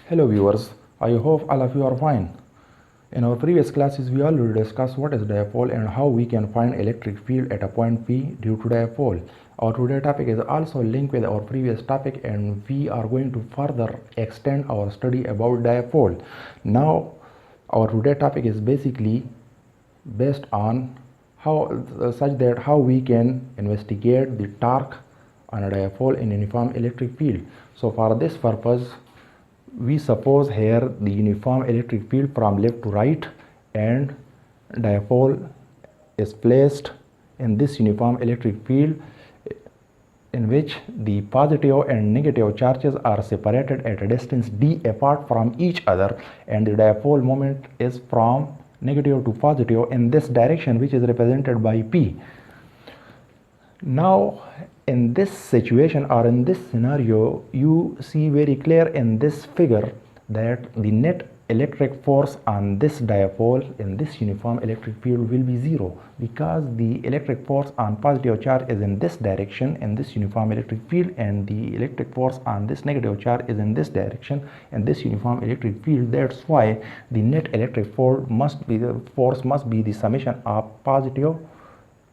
Hello viewers, I hope all of you are fine. In our previous classes we already discussed what is dipole and how we can find electric field at a point P due to dipole. Our today topic is also linked with our previous topic and we are going to further extend our study about dipole. Now our today topic is basically based on how we can investigate the torque on a dipole in uniform electric field. So for this purpose we suppose here the uniform electric field from left to right and dipole is placed in this uniform electric field in which the positive and negative charges are separated at a distance d apart from each other, and the dipole moment is from negative to positive in this direction, which is represented by P. Now in this situation or in this scenario, you see very clear in this figure that the net electric force on this dipole in this uniform electric field will be zero, because the electric force on positive charge is in this direction in this uniform electric field, and the electric force on this negative charge is in this direction in this uniform electric field. That's why the net electric force must be the summation of positive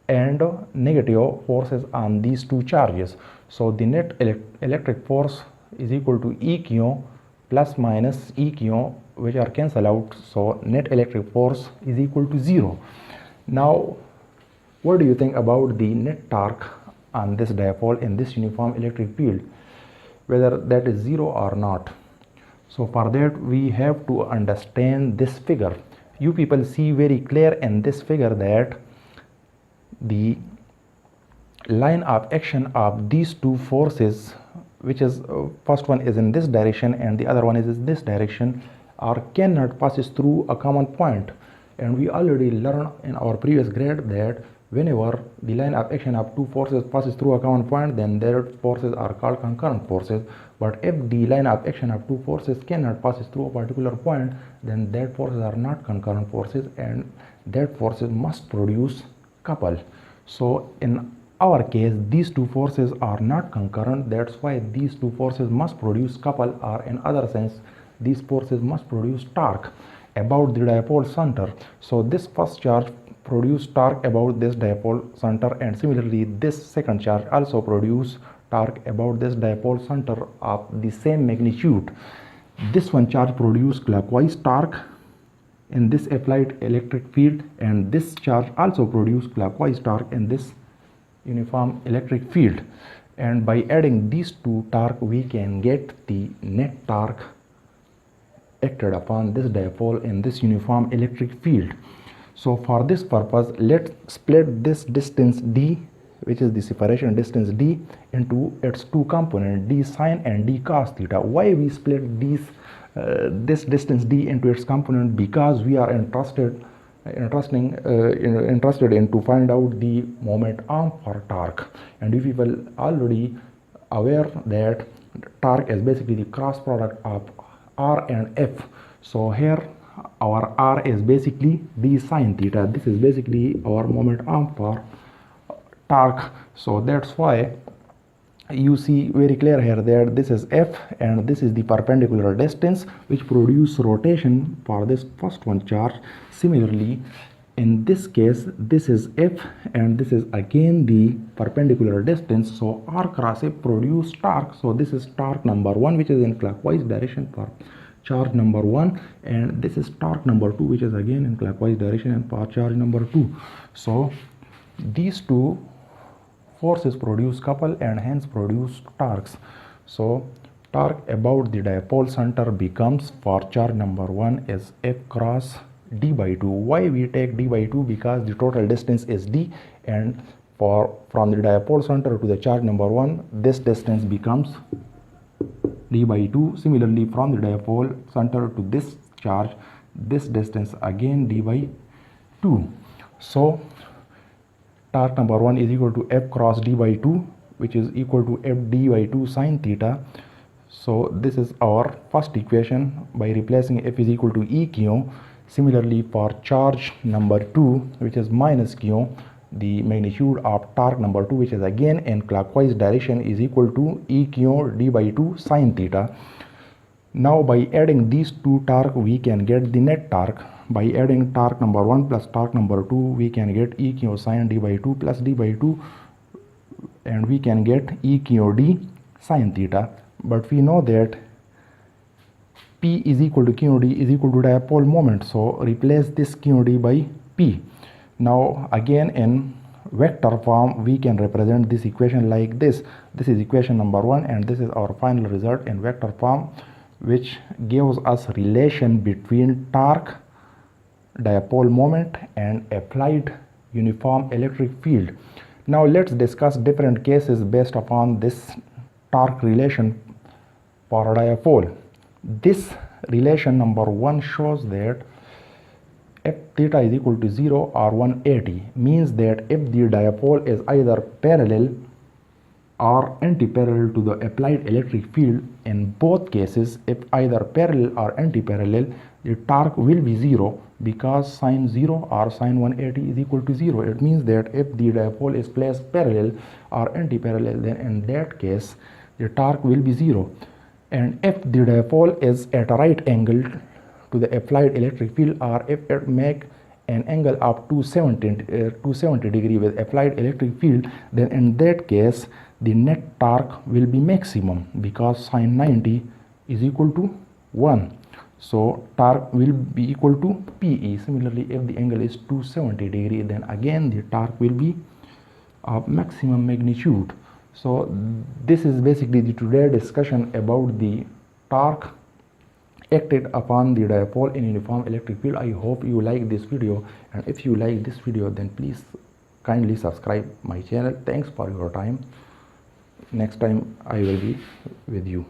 and negative forces on these two charges. So the net electric force is equal to EQ plus minus EQ, which are cancelled out, so net electric force is equal to zero. Now what do you think about the net torque on this dipole in this uniform electric field, whether that is zero or not? So for that we have to understand this figure. You people see very clear in this figure that the line of action of these two forces, which is first one is in this direction and the other one is in this direction, or cannot passes through a common point. And we already learned in our previous grade that whenever the line of action of two forces passes through a common point, then their forces are called concurrent forces. But if the line of action of two forces cannot passes through a particular point, then that forces are not concurrent forces and that forces must produce couple. So in our case these two forces are not concurrent, that's why these two forces must produce couple, or in other sense these forces must produce torque about the dipole center. So this first charge produce torque about this dipole center, and similarly this second charge also produce torque about this dipole center of the same magnitude. This one charge produce clockwise torque in this applied electric field, and this charge also produce clockwise torque in this uniform electric field, and by adding these two torque we can get the net torque acted upon this dipole in this uniform electric field. So for this purpose let's split this distance d, which is the separation distance d, into its two components, d sine and d cos theta. Why we split this distance d into its component? Because we are interested in to find out the moment arm for torque, and if people already aware that torque is basically the cross product of r and f. So here our r is basically d sine theta. This is basically our moment arm for torque. So that's why you see very clear here that this is f and this is the perpendicular distance which produce rotation for this first one charge. Similarly in this case this is f and this is again the perpendicular distance, so r cross f produce torque. So this is torque number 1, which is in clockwise direction for charge number 1, and this is torque number 2, which is again in clockwise direction and for charge number 2. So these two forces produce couple and hence produce torques. So torque about the dipole center becomes for charge number 1 is f cross d by 2. Why we take d by 2? Because the total distance is d, and from the dipole center to the charge number 1 this distance becomes d by 2. Similarly from the dipole center to this charge this distance again d by 2. So torque number 1 is equal to f cross d by 2, which is equal to f d by 2 sine theta. So this is our first equation by replacing f is equal to EQ. Similarly for charge number 2, which is minus q, the magnitude of torque number 2, which is again in clockwise direction, is equal to EQ d by 2 sine theta. Now by adding these two torque we can get the net torque. By adding torque number 1 plus torque number 2 we can get E cosine d by 2 plus d by 2, and we can get E d sine theta. But we know that P is equal to QD is equal to dipole moment, so replace this QD by P. Now again in vector form we can represent this equation like this. This is equation number 1 and this is our final result in vector form, which gives us relation between torque, dipole moment and applied uniform electric field. Now let's discuss different cases based upon this torque relation for a dipole. This relation number 1 shows that if theta is equal to 0 or 180, means that if the dipole is either parallel or anti-parallel to the applied electric field, in both cases, if either parallel or anti-parallel, the torque will be 0, because sine 0 or sine 180 is equal to 0. It means that if the dipole is placed parallel or anti-parallel, then in that case the torque will be 0. And if the dipole is at a right angle to the applied electric field, or if it make an angle of 270 degree with applied electric field, then in that case the net torque will be maximum, because sine 90 is equal to 1. So torque will be equal to PE. Similarly, if the angle is 270 degree, then again the torque will be of maximum magnitude. So this is basically the today discussion about the torque acted upon the dipole in uniform electric field. I hope you like this video, and if you like this video then please kindly subscribe my channel. Thanks for your time. Next time I will be with you.